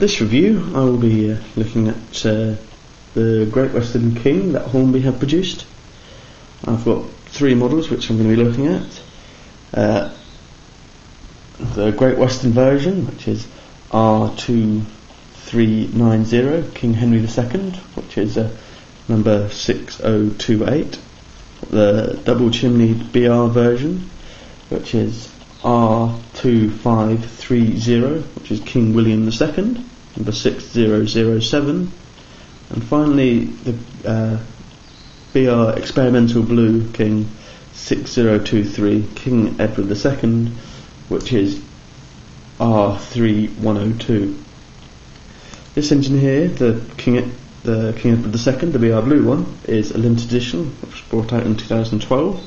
this review I will be looking at the Great Western King that Hornby have produced. I've got 3 models which I'm going to be looking at. The Great Western version, which is R2390 King Henry II, which is number 6028. The double chimneyed BR version, which is R2530, which is King William II, number 6007. And finally the BR Experimental Blue King 6023, King Edward II, which is R3102. This engine here, the King Edward II, the BR Blue one, is a limited edition, which was brought out in 2012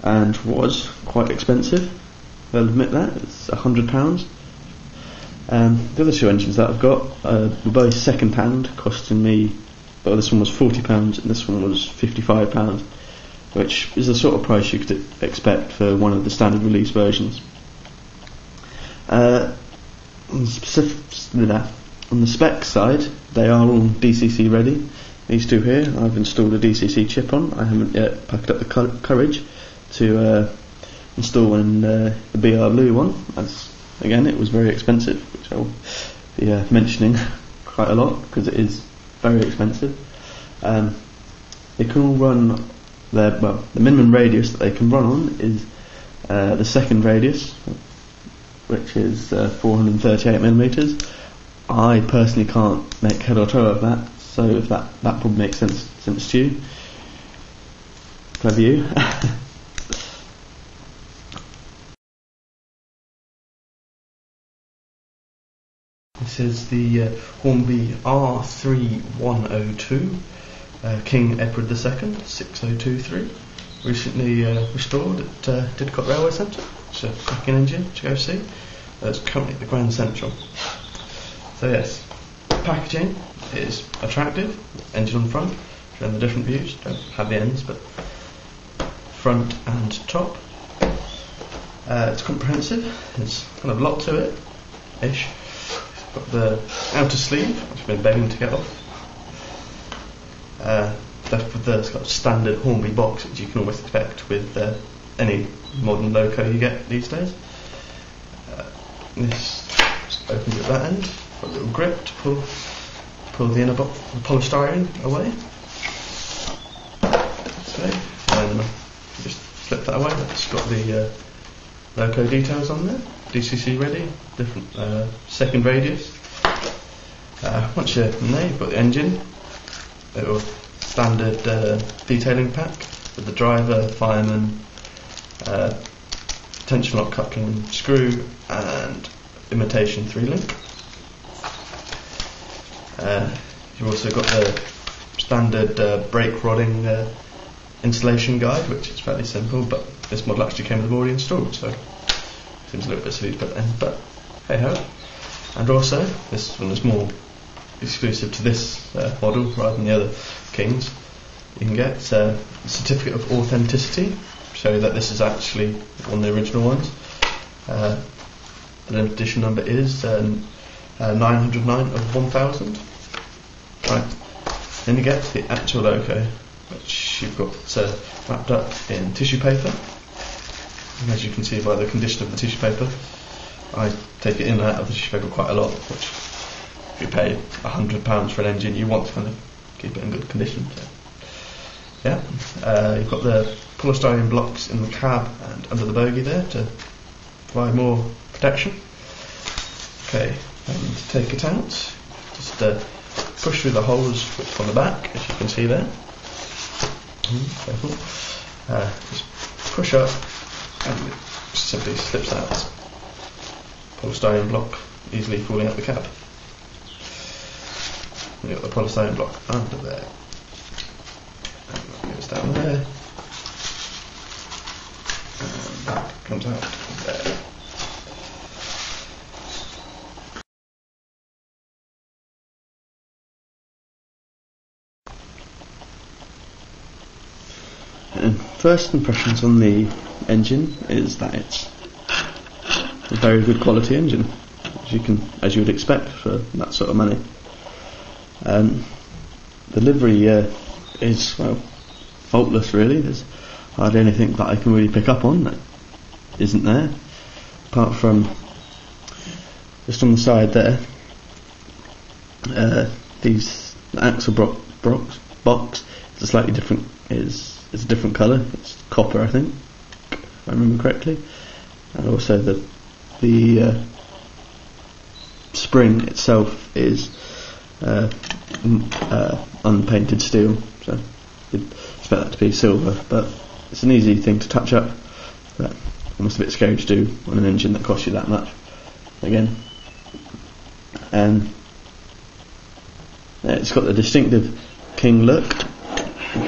and was quite expensive. I'll admit that, it's £100. The other 2 engines that I've got were both second hand, costing me, well, this one was £40 and this one was £55, which is the sort of price you could expect for one of the standard release versions. On the spec side, they are all DCC ready. These 2 here, I've installed a DCC chip on. I haven't yet packed up the courage to install the BR Blue one, as again it was very expensive, which I'll be mentioning quite a lot because it is very expensive. They can all run the minimum radius that they can run on is the second radius, which is 438mm. I personally can't make head or toe of that, so if that probably makes sense to you. Clever you. This is the Hornby R3102 King Edward II 6023, recently restored at Didcot Railway Centre. It's a cracking engine to go see. It's currently at the Grand Central. So yes, packaging is attractive. Engine on front, showing the different views. Don't have the ends, but front and top. It's comprehensive. There's kind of a lot to it, ish. Got the outer sleeve, which I've been begging to get off. It's got a standard Hornby box, which you can almost expect with any modern loco you get these days. This just opens at that end. Got a little grip to pull the inner box, the polystyrene away. So, and just flip that away. That's got the loco details on there. DCC ready, different second radius. Once you're in there, you've got the engine, little standard detailing pack with the driver, fireman, tension lock coupling and screw, and imitation 3-link. You've also got the standard brake rodding installation guide, which is fairly simple, but this model actually came with them already installed, so seems a little bit silly to put in, but hey ho. And also, this one is more exclusive to this model rather than the other Kings. You can get a certificate of authenticity, show that this is actually one of the original ones. The limited edition number is 909 of 1000. Right. Then you get the actual loco, which you've got wrapped up in tissue paper. And as you can see by the condition of the tissue paper, I take it in and out of the tissue paper quite a lot, which if you pay £100 for an engine, you want to kind of keep it in good condition. So, yeah, you've got the polystyrene blocks in the cab and under the bogie there to provide more protection. Okay, and to take it out, just push through the holes on the back, as you can see there. Careful. Just push up, and it simply slips out. Polystyrene block easily falling out the cab. You've got the polystyrene block under there. And that goes down there. And that comes out there. And first impressions on the engine is that it's a very good quality engine. As as you would expect for that sort of money. The livery is, well, faultless really. There's hardly anything that I can really pick up on that isn't there, apart from just on the side there. The axle box is a slightly different. Is a different colour. It's copper, I think, if I remember correctly, and also the spring itself is unpainted steel, so you'd expect that to be silver, but it's an easy thing to touch up, but almost a bit scary to do on an engine that costs you that much again. And it's got the distinctive King look,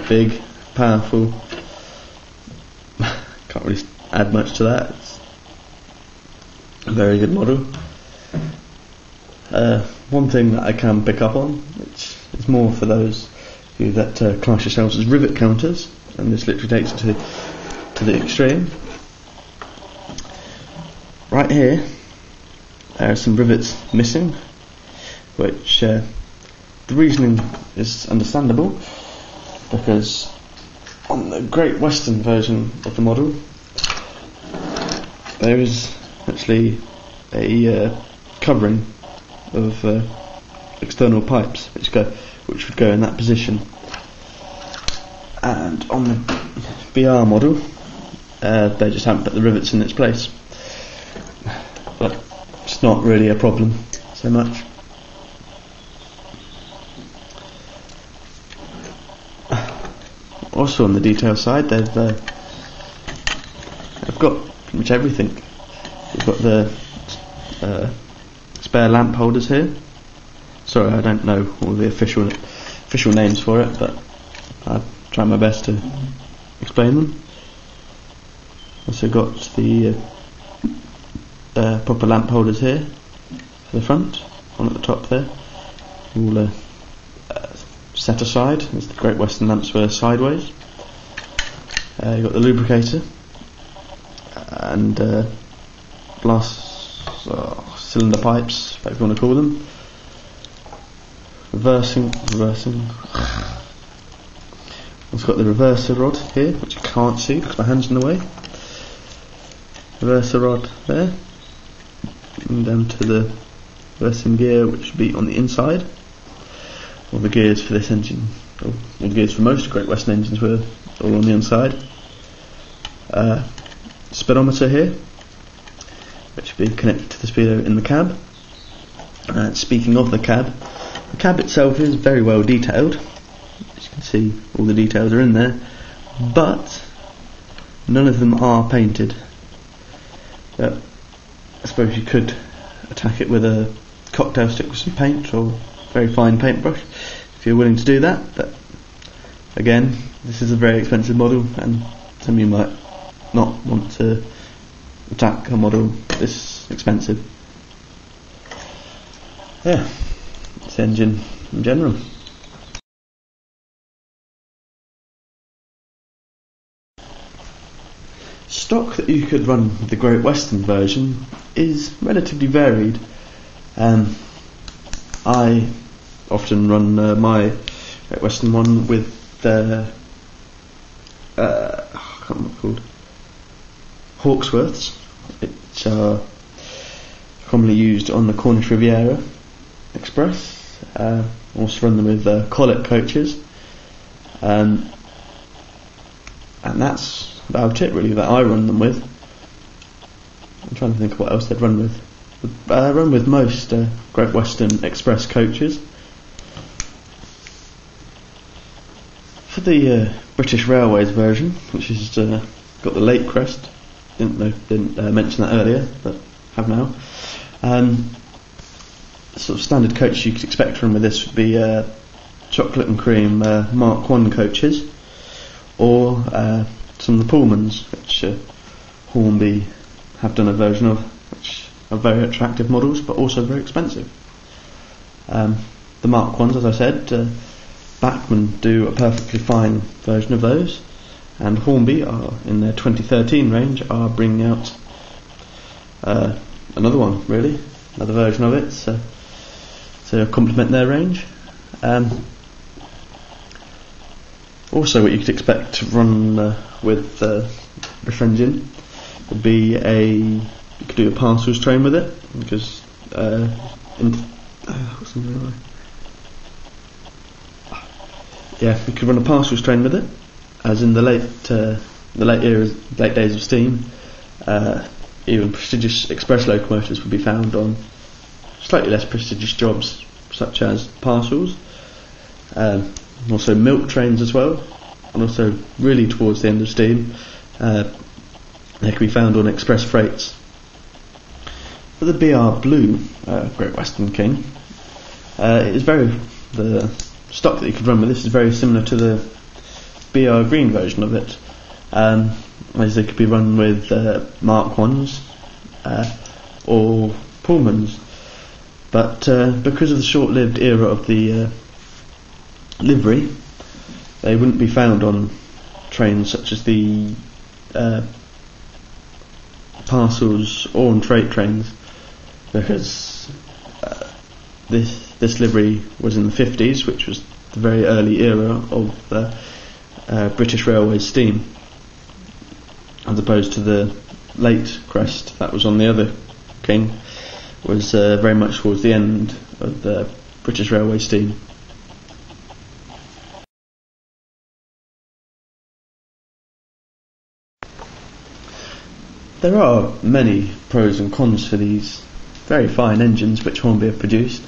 big, powerful. Can't really add much to that. It's a very good model. One thing that I can pick up on, which is more for those of you that class yourselves as rivet counters, and this literally takes it to the extreme. Right here, there are some rivets missing, which the reasoning is understandable, because on the Great Western version of the model, there is actually a covering of external pipes which would go in that position, and on the BR model they just haven't put the rivets in its place, but it's not really a problem so much. Also on the detail side, they've got pretty much everything. We've got the spare lamp holders here. Sorry, I don't know all the official names for it, but I'll try my best to explain them. Also got the proper lamp holders here for the front, one at the top there, all set aside, as the Great Western lamps were sideways. You've got the lubricator and glass cylinder pipes, whatever you want to call them. Reversing. I've got the reverser rod here, which I can't see because my hand's in the way. Reverser rod there, and down to the reversing gear, which would be on the inside. All the gears for this engine, all the gears for most Great Western engines were all on the inside. Speedometer here, which would be connected to the speedo in the cab. Speaking of the cab itself is very well detailed. As you can see, all the details are in there, but none of them are painted. I suppose you could attack it with a cocktail stick with some paint or very fine paintbrush if you're willing to do that, but again, this is a very expensive model, and some of you might not want to attack a model this expensive. Yeah, it's the engine in general. Stock that you could run with the Great Western version is relatively varied. I often run my Great Western one with the I can't remember what it's called, Hawksworths, which are commonly used on the Cornish Riviera Express. Also run them with collet coaches, and that's about it really that I run them with. I'm trying to think of what else they'd run with. I run with most Great Western Express coaches. For the British Railways version, which has got the Lake Crest, didn't mention that earlier, but have now. Sort of standard coach you could expect from with this would be chocolate and cream Mark 1 coaches, or some of the Pullmans, which Hornby have done a version of, which are very attractive models but also very expensive. The Mark 1s, as I said, Bachmann do a perfectly fine version of those, and Hornby are in their 2013 range are bringing out another one really, another version of it, so to complement their range. Also, what you could expect to run with this engine would be you could do a parcels train with it, because you could run a parcels train with it, as in the late days of steam. Even prestigious express locomotives would be found on slightly less prestigious jobs, such as parcels. Also milk trains as well, and also really towards the end of steam, they can be found on express freights. For the BR Blue Great Western King, the stock that you could run with this is very similar to the BR Green version of it, as they could be run with Mark 1s or Pullmans, but because of the short-lived era of the livery, they wouldn't be found on trains such as the parcels or on freight trains, because this livery was in the 50s, which was the very early era of British Railways steam, as opposed to the late crest that was on the other King, was very much towards the end of the British Railway steam. There are many pros and cons for these very fine engines which Hornby have produced.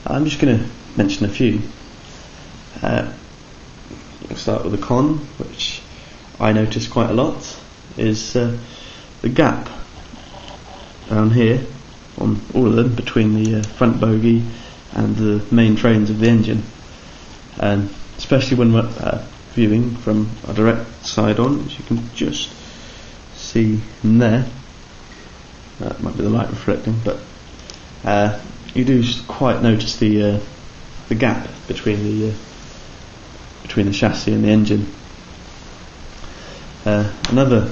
I'm just going to mention a few. We'll start with the con, which I notice quite a lot, is the gap down here on all of them between the front bogie and the main trains of the engine, and especially when we're viewing from a direct side on, as you can just see in there. That might be the light reflecting, but you do quite notice the gap between the chassis and the engine. Another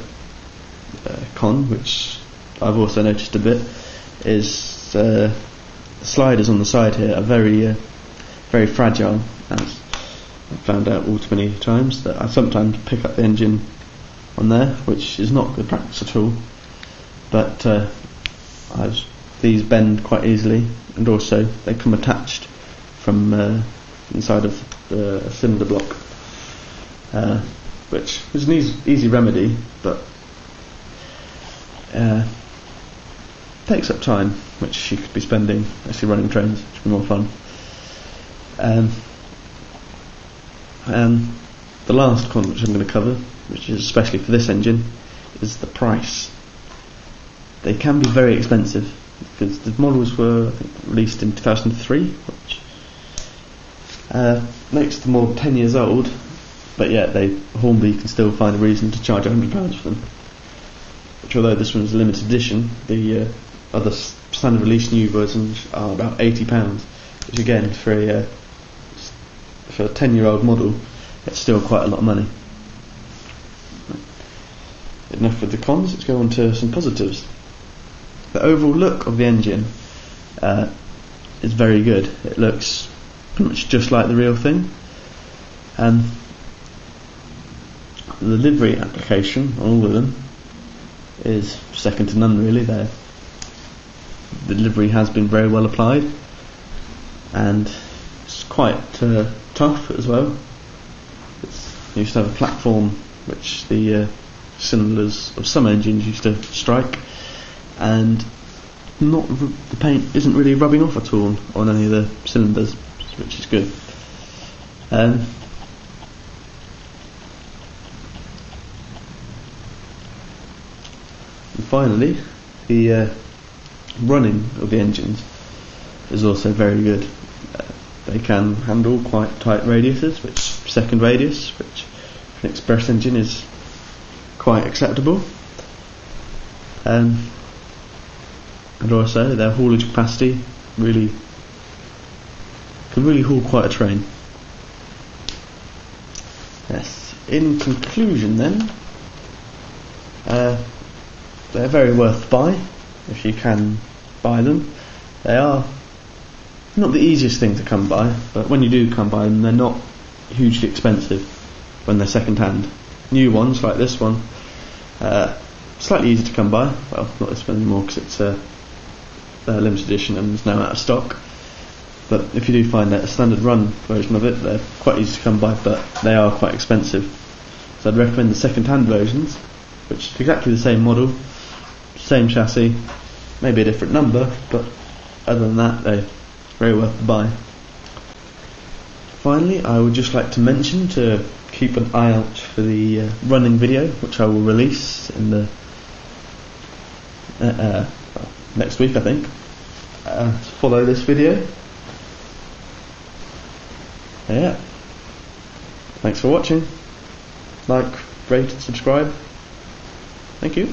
con, which I've also noticed a bit, is the sliders on the side here are very fragile, as I've found out all too many times, that I sometimes pick up the engine on there, which is not good practice at all, but these bend quite easily, and also they come attached from inside of a cylinder block, which is an easy remedy, but takes up time, which you could be spending actually running trains, which would be more fun. And the last con which I'm going to cover, which is especially for this engine, is the price. They can be very expensive, because the models were, I think, released in 2003, which makes them more than 10 years old, but yet Hornby can still find a reason to charge £100 for them. Which, although this one is a limited edition, the other standard release new versions are about £80, which again, for a 10-year-old model, it's still quite a lot of money. Enough with the cons, let's go on to some positives. The overall look of the engine is very good. It looks pretty much just like the real thing. The livery application on all of them is second to none, really. The livery has been very well applied, and it's quite tough as well. It used to have a platform which the cylinders of some engines used to strike, and the paint isn't really rubbing off at all on any of the cylinders, which is good. And finally, the running of the engines is also very good. They can handle quite tight radiuses, which second radius, which for an express engine is quite acceptable. And also their haulage capacity can really haul quite a train. Yes. In conclusion, then, they're very worth buy if you can buy them. They are not the easiest thing to come by, but when you do come by them, they're not hugely expensive when they're second hand. New ones like this one, slightly easier to come by. Well, not this one anymore because it's a limited edition and it's now out of stock. But if you do find a standard run version of it, they're quite easy to come by, but they are quite expensive. So I'd recommend the second hand versions, which is exactly the same model, same chassis, maybe a different number, but other than that, they're very worth the buy. Finally, I would just like to mention to keep an eye out for the running video, which I will release in the next week, I think. To follow this video. Yeah. Thanks for watching. Like, rate, subscribe. Thank you.